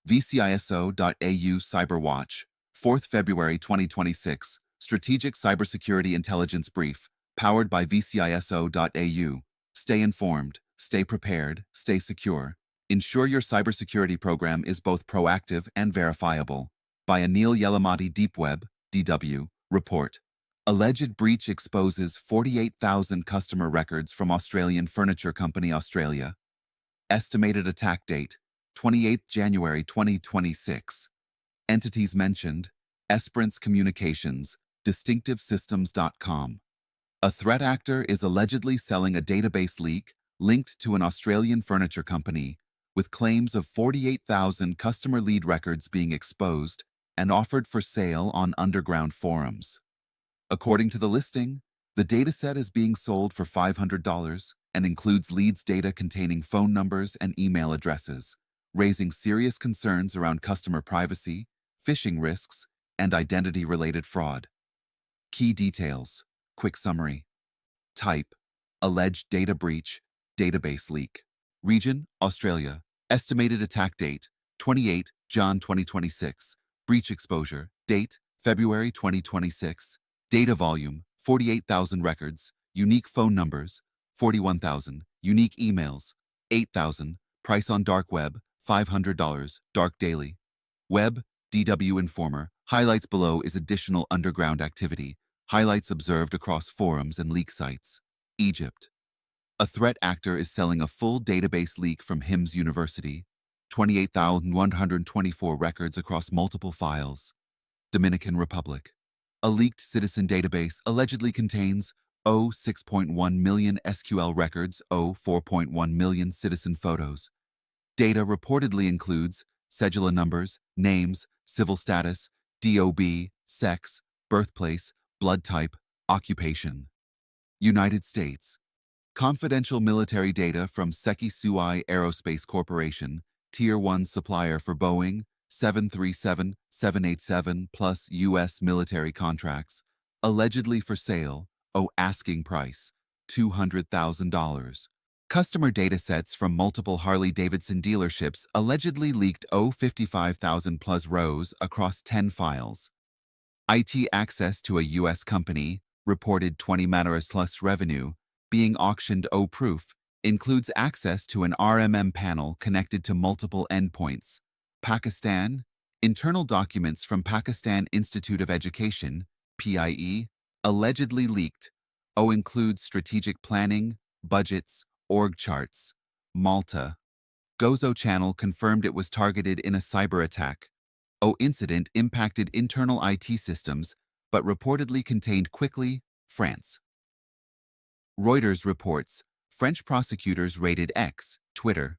VCISO.au Cyberwatch, 4th February 2026, Strategic Cybersecurity Intelligence Brief, powered by VCISO.au. Stay informed, stay prepared, stay secure. Ensure your cybersecurity program is both proactive and verifiable. By Anil Yelamati DeepWeb, DW, report. Alleged breach exposes 48,000 customer records from Australian furniture company Australia. Estimated attack date, 28th January 2026. Entities mentioned, Esperance Communications, DistinctiveSystems.com. A threat actor is allegedly selling a database leak linked to an Australian furniture company, with claims of 48,000 customer lead records being exposed and offered for sale on underground forums. According to the listing, the dataset is being sold for $500 and includes leads data containing phone numbers and email addresses, raising serious concerns around customer privacy, phishing risks, and identity-related fraud. Key details. Quick summary. Type: alleged data breach, database leak. Region: Australia. Estimated attack date: 28 Jan 2026. Breach exposure: date: February 2026. Data volume: 48,000 records. Unique phone numbers: 41,000. Unique emails: 8,000. Price on dark web: $500. Dark daily. Web: DW Informer. Highlights below is additional underground activity. Highlights observed across forums and leak sites. Egypt. A threat actor is selling a full database leak from HIMSS University. 28,124 records across multiple files. Dominican Republic. A leaked citizen database allegedly contains 6.1 million SQL records, 4.1 million citizen photos. Data reportedly includes cedula numbers, names, civil status, DOB, sex, birthplace, blood type, occupation. United States. Confidential military data from VCISO Aerospace Corporation, Tier 1 supplier for Boeing 737-787 plus U.S. military contracts, allegedly for sale, asking price, $200,000. Customer datasets from multiple Harley-Davidson dealerships allegedly leaked 55,000 plus rows across 10 files. IT access to a U.S. company, reported 20 matters plus revenue, being auctioned proof, includes access to an RMM panel connected to multiple endpoints. Pakistan, internal documents from Pakistan Institute of Education, PIE, allegedly leaked. Includes strategic planning, budgets, org charts. Malta. Gozo channel confirmed it was targeted in a cyber attack. Incident impacted internal IT systems, but reportedly contained quickly. France. Reuters reports, French prosecutors raided X, Twitter.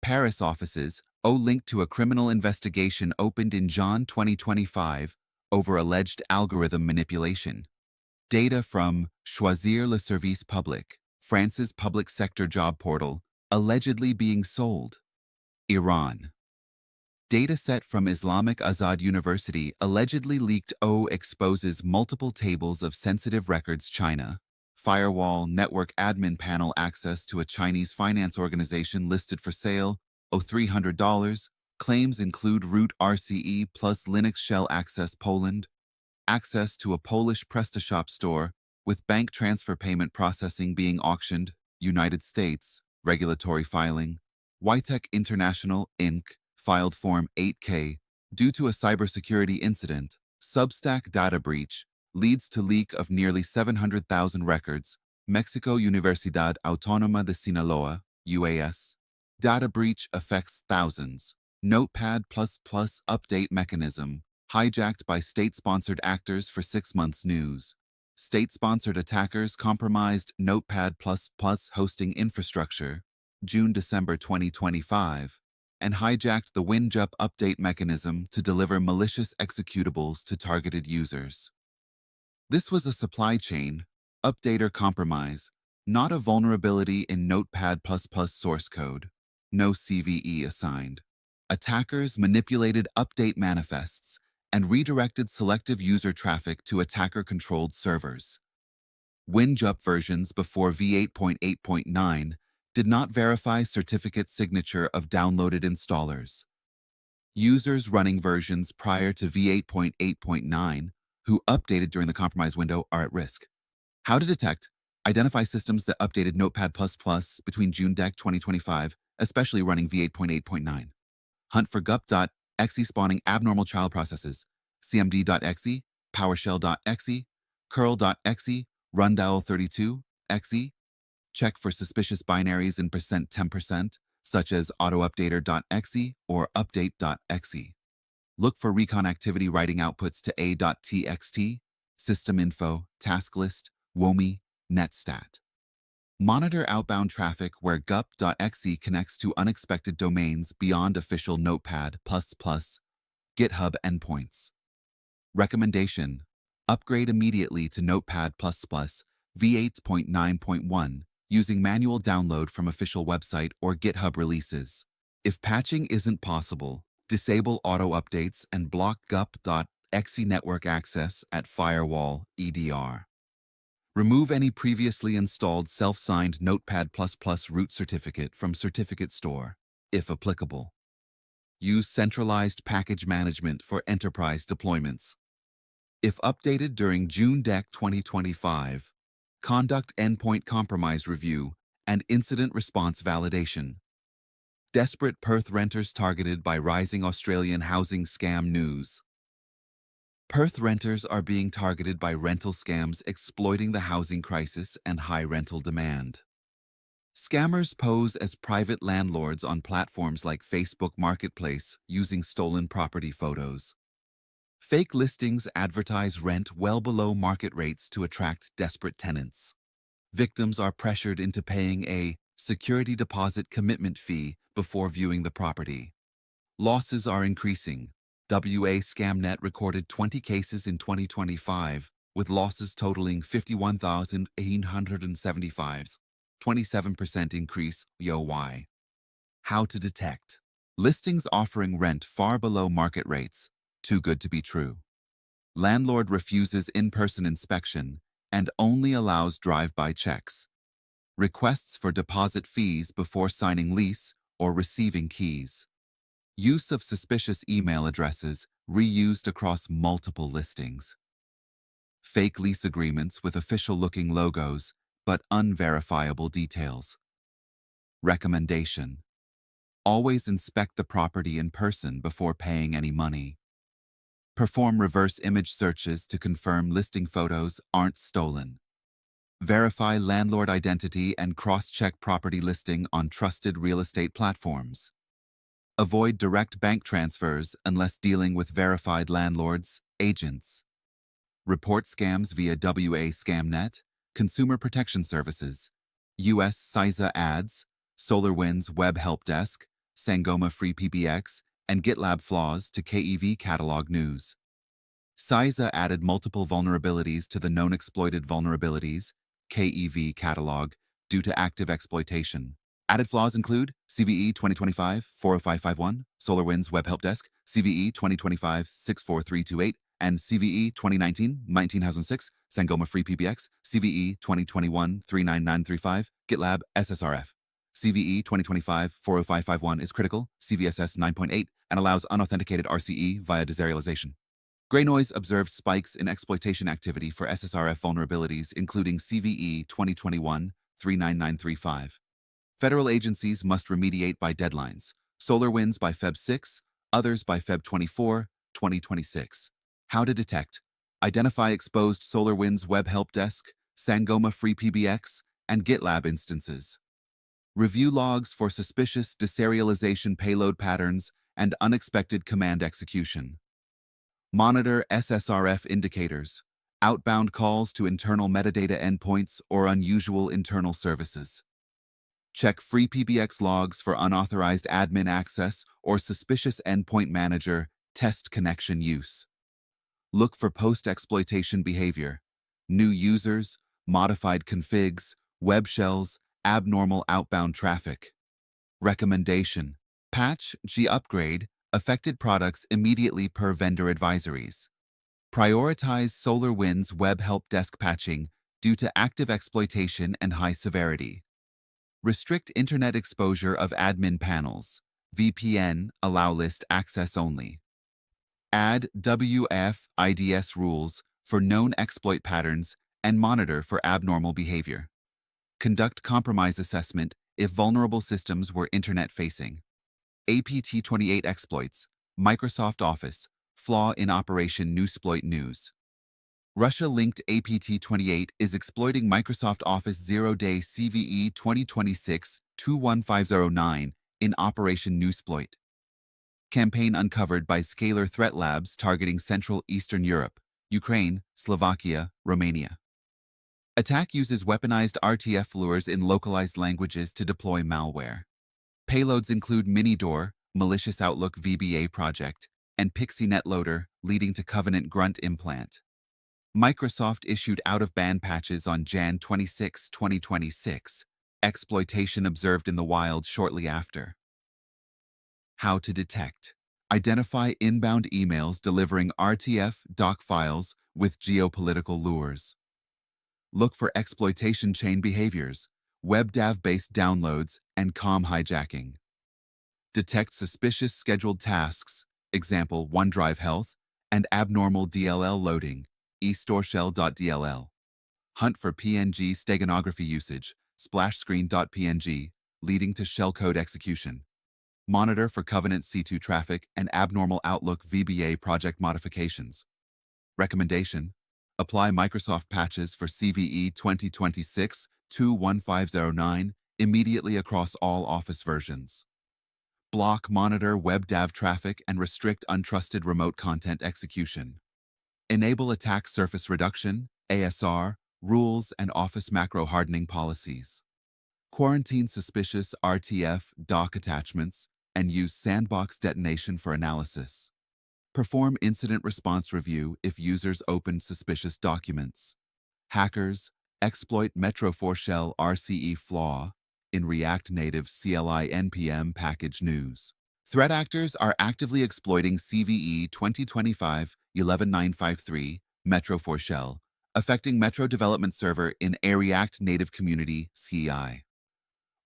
Paris offices, linked to a criminal investigation opened in June 2025 over alleged algorithm manipulation. Data from Choisir le Service Public, France's public sector job portal, allegedly being sold. Iran. Dataset from Islamic Azad University allegedly leaked exposes multiple tables of sensitive records. China. Firewall network admin panel access to a Chinese finance organization listed for sale, $300. Claims include root RCE plus Linux shell access. Poland. Access to a Polish PrestaShop store, with bank transfer payment processing being auctioned. United States. Regulatory filing. Ytech International, Inc. filed Form 8K due to a cybersecurity incident. Substack data breach leads to leak of nearly 700,000 records. Mexico Universidad Autónoma de Sinaloa, UAS. Data breach affects thousands. Notepad++ update mechanism hijacked by state-sponsored actors for 6 months. News. State-sponsored attackers compromised Notepad++ hosting infrastructure, June-December 2025, and hijacked the WinJup update mechanism to deliver malicious executables to targeted users. This was a supply chain, updater compromise, not a vulnerability in Notepad++ source code. No CVE assigned. Attackers manipulated update manifests and redirected selective user traffic to attacker-controlled servers. WinJup versions before v8.8.9 did not verify certificate signature of downloaded installers. Users running versions prior to v8.8.9 who updated during the compromise window are at risk. How to detect. Identify systems that updated Notepad++ between June DEC 2025, especially running v8.8.9. Hunt for gup.exe spawning abnormal child processes, cmd.exe, powershell.exe, curl.exe, rundowl32.exe. Check for suspicious binaries in %10%, such as autoupdater.exe or update.exe. Look for recon activity writing outputs to a.txt, system info, task list, WOMI, netstat. Monitor outbound traffic where gup.exe connects to unexpected domains beyond official Notepad++ GitHub endpoints. Recommendation: upgrade immediately to Notepad++ v8.9.1 using manual download from official website or GitHub releases. If patching isn't possible, disable auto updates and block gup.exe network access at firewall EDR. Remove any previously installed self-signed Notepad++ root certificate from Certificate Store, if applicable. Use centralized package management for enterprise deployments. If updated during June DEC 2025, conduct endpoint compromise review and incident response validation. Desperate Perth renters targeted by rising Australian housing scam news. Perth renters are being targeted by rental scams exploiting the housing crisis and high rental demand. Scammers pose as private landlords on platforms like Facebook Marketplace using stolen property photos. Fake listings advertise rent well below market rates to attract desperate tenants. Victims are pressured into paying a security deposit commitment fee before viewing the property. Losses are increasing. WA Scamnet recorded 20 cases in 2025, with losses totaling $51,875, 27% increase YoY. How to detect. Listings offering rent far below market rates, too good to be true. Landlord refuses in-person inspection and only allows drive-by checks. Requests for deposit fees before signing lease or receiving keys. Use of suspicious email addresses reused across multiple listings. Fake lease agreements with official-looking logos but unverifiable details. Recommendation: always inspect the property in person before paying any money. Perform reverse image searches to confirm listing photos aren't stolen. Verify landlord identity and cross-check property listing on trusted real estate platforms. Avoid direct bank transfers unless dealing with verified landlords, agents. Report scams via WA Scamnet, Consumer Protection Services, VCISO Ads, SolarWinds Web Help Desk, Sangoma Free PBX, and GitLab flaws to KEV Catalog News. CISO added multiple vulnerabilities to the Known Exploited Vulnerabilities KEV catalog due to active exploitation. Added flaws include CVE 2025-40551, SolarWinds Web Help Desk, CVE 2025-64328, and CVE 2019-19006, Sangoma Free PBX, CVE 2021-39935, GitLab SSRF. CVE 2025-40551 is critical, CVSS 9.8, and allows unauthenticated RCE via deserialization. Gray Noise observed spikes in exploitation activity for SSRF vulnerabilities, including CVE 2021-39935. Federal agencies must remediate by deadlines. SolarWinds by Feb 6, others by Feb 24, 2026. How to detect. Identify exposed SolarWinds Web Help Desk, Sangoma Free PBX, and GitLab instances. Review logs for suspicious deserialization payload patterns and unexpected command execution. Monitor SSRF indicators, outbound calls to internal metadata endpoints or unusual internal services. Check FreePBX logs for unauthorized admin access or suspicious endpoint manager test connection use. Look for post-exploitation behavior, new users, modified configs, web shells, abnormal outbound traffic. Recommendation: patch upgrade affected products immediately per vendor advisories. Prioritize SolarWinds Web Help Desk patching due to active exploitation and high severity. Restrict internet exposure of admin panels. VPN, allow list access only. Add WF-IDS rules for known exploit patterns and monitor for abnormal behavior. Conduct compromise assessment if vulnerable systems were internet-facing. APT28 exploits, Microsoft Office, flaw in Operation Newsploit News. Russia-linked APT28 is exploiting Microsoft Office Zero-Day CVE 2026-21509 in Operation Newsploit. Campaign uncovered by Scalar Threat Labs targeting Central Eastern Europe, Ukraine, Slovakia, Romania. Attack uses weaponized RTF lures in localized languages to deploy malware. Payloads include Minidor, malicious Outlook VBA project, and Pixie NetLoader, leading to Covenant Grunt implant. Microsoft issued out-of-band patches on Jan 26, 2026. Exploitation observed in the wild shortly after. How to detect. Identify inbound emails delivering RTF doc files with geopolitical lures. Look for exploitation chain behaviors, WebDAV-based downloads, and COM hijacking. Detect suspicious scheduled tasks, example OneDrive Health, and abnormal DLL loading, eStoreshell.dll. Hunt for PNG steganography usage, splashscreen.png, leading to shellcode execution. Monitor for Covenant C2 traffic and abnormal Outlook VBA project modifications. Recommendation: apply Microsoft patches for CVE 2026-21509 immediately across all Office versions. Block, monitor WebDAV traffic and restrict untrusted remote content execution. Enable attack surface reduction, ASR, rules and Office macro hardening policies. Quarantine suspicious RTF doc attachments and use sandbox detonation for analysis. Perform incident response review if users open suspicious documents. Hackers exploit Metro4Shell RCE flaw in React Native CLI NPM package news. Threat actors are actively exploiting CVE 2025-11953 Metro4Shell, affecting Metro Development Server in a React Native Community CI.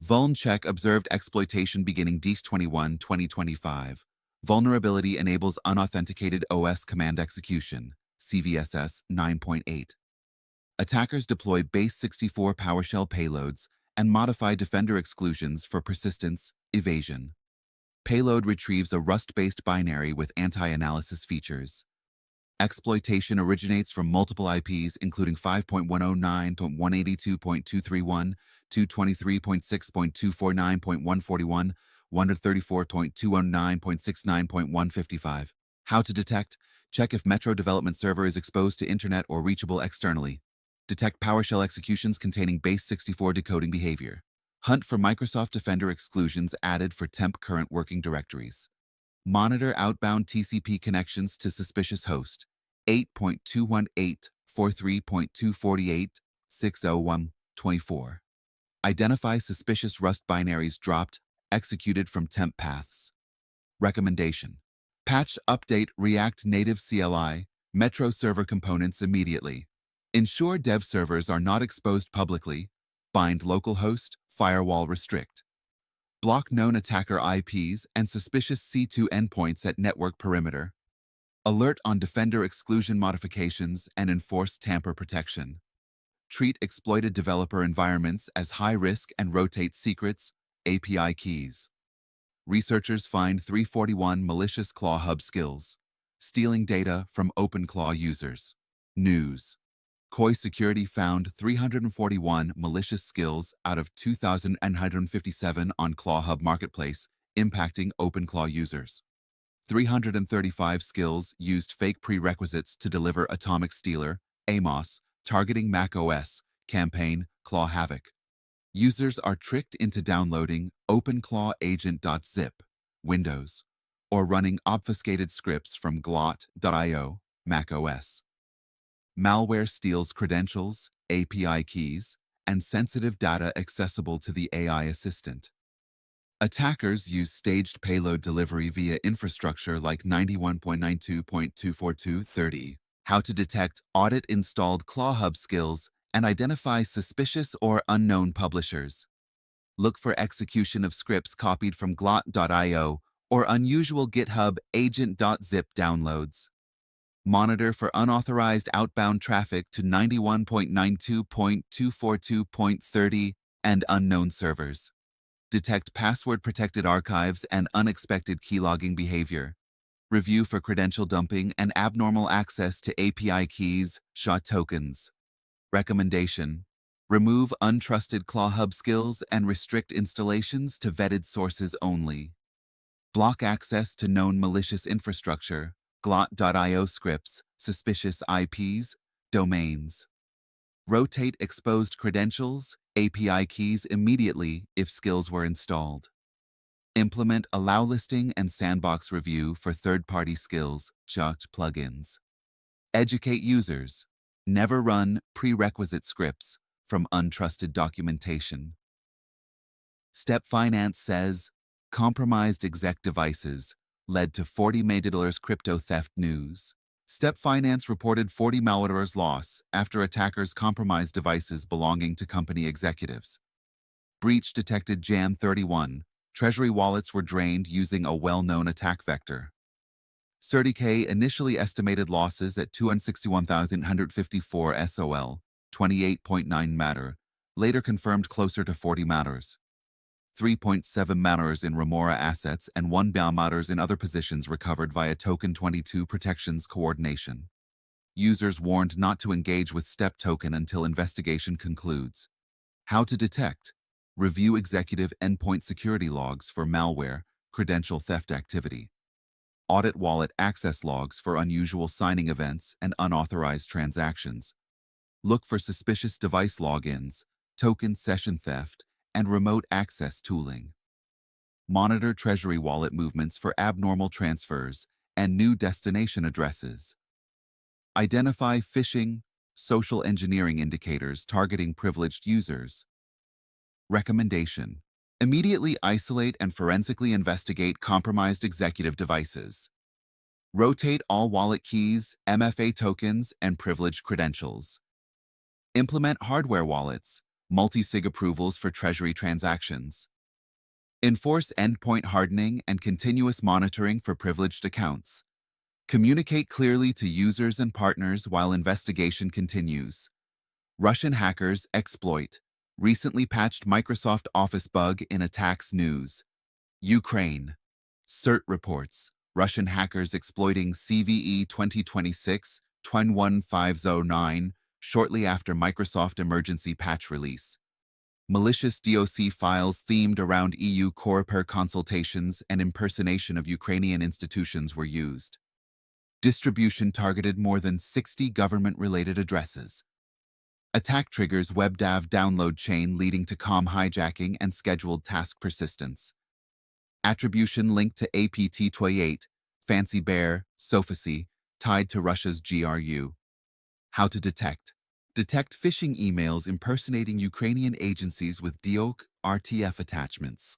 Vulncheck observed exploitation beginning DEES 21, 2025. Vulnerability enables unauthenticated OS command execution, CVSS 9.8. Attackers deploy base64 PowerShell payloads and modify Defender exclusions for persistence, evasion. Payload retrieves a Rust-based binary with anti-analysis features. Exploitation originates from multiple IPs including 5.109.182.231, 223.6.249.141, 134.209.69.155. How to detect. Check if Metro Development Server is exposed to internet or reachable externally. Detect PowerShell executions containing base64 decoding behavior. Hunt for Microsoft Defender exclusions added for temp current working directories. Monitor outbound TCP connections to suspicious host 8.218.43.248.601.24. Identify suspicious Rust binaries dropped, executed from temp paths. Recommendation: patch update React Native CLI, Metro server components immediately. Ensure dev servers are not exposed publicly. Bind localhost, firewall restrict. Block known attacker IPs and suspicious C2 endpoints at network perimeter. Alert on Defender exclusion modifications and enforce tamper protection. Treat exploited developer environments as high risk and rotate secrets, API keys. Researchers find 341 malicious Claw Hub skills, stealing data from OpenClaw users. News: Koi Security found 341 malicious skills out of 2,957 on ClawHub Marketplace, impacting OpenClaw users. 335 skills used fake prerequisites to deliver Atomic Stealer, AMOS, targeting macOS, campaign, Claw Havoc. Users are tricked into downloading OpenClawAgent.zip, Windows, or running obfuscated scripts from glot.io, macOS. Malware steals credentials, API keys, and sensitive data accessible to the AI assistant. Attackers use staged payload delivery via infrastructure like 91.92.242.30. How to detect audit installed ClawHub skills and identify suspicious or unknown publishers. Look for execution of scripts copied from glot.io or unusual GitHub agent.zip downloads. Monitor for unauthorized outbound traffic to 91.92.242.30 and unknown servers. Detect password-protected archives and unexpected keylogging behavior. Review for credential dumping and abnormal access to API keys, SHA tokens. Recommendation: remove untrusted ClawHub skills and restrict installations to vetted sources only. Block access to known malicious infrastructure, glot.io scripts, suspicious IPs, domains. Rotate exposed credentials, API keys immediately if skills were installed. Implement allow listing and sandbox review for third-party skills, JUCT plugins. Educate users. Never run prerequisite scripts from untrusted documentation. Step Finance says, compromised exec devices led to 40 $40 crypto theft news. Step Finance reported 40 $40 loss after attackers compromised devices belonging to company executives. Breach detected Jan 31. Treasury wallets were drained using a well-known attack vector. CertiK initially estimated losses at 261,154 SOL, 28.9 matter, later confirmed closer to 40 matters. 3.7 matters in Remora assets and 1 matters in other positions recovered via Token 22 protections coordination. Users warned not to engage with STEP token until investigation concludes. How to detect. Review executive endpoint security logs for malware, credential theft activity. Audit wallet access logs for unusual signing events and unauthorized transactions. Look for suspicious device logins, token session theft, and remote access tooling. Monitor Treasury wallet movements for abnormal transfers and new destination addresses. Identify phishing, social engineering indicators targeting privileged users. Recommendation: immediately isolate and forensically investigate compromised executive devices. Rotate all wallet keys, MFA tokens, and privileged credentials. Implement hardware wallets, multi-sig approvals for Treasury transactions. Enforce endpoint hardening and continuous monitoring for privileged accounts. Communicate clearly to users and partners while investigation continues. Russian hackers exploit recently patched Microsoft Office bug in attacks news. Ukraine. CERT reports Russian hackers exploiting CVE 2026-21509 shortly after Microsoft emergency patch release. Malicious DOC files themed around EU Coreper consultations and impersonation of Ukrainian institutions were used. Distribution targeted more than 60 government-related addresses. Attack triggers WebDAV download chain leading to COM hijacking and scheduled task persistence. Attribution linked to APT28, Fancy Bear, Sophacy, tied to Russia's GRU. How to detect. Detect phishing emails impersonating Ukrainian agencies with DOC RTF attachments.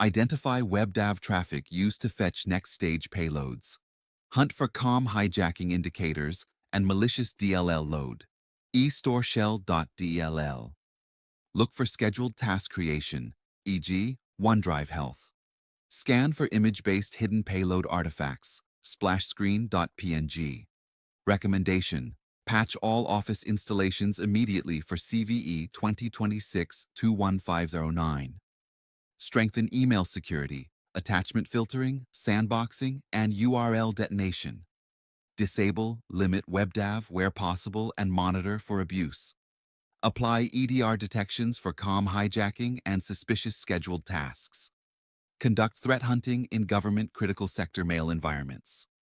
Identify WebDAV traffic used to fetch next-stage payloads. Hunt for COM hijacking indicators and malicious DLL load. eStoreShell.dll. Look for scheduled task creation, e.g., OneDrive Health. Scan for image-based hidden payload artifacts, splashscreen.png. Recommendation: patch all Office installations immediately for CVE 2026-21509. Strengthen email security, attachment filtering, sandboxing, and URL detonation. Disable, limit WebDAV where possible, and monitor for abuse. Apply EDR detections for COM hijacking and suspicious scheduled tasks. Conduct threat hunting in government critical sector mail environments.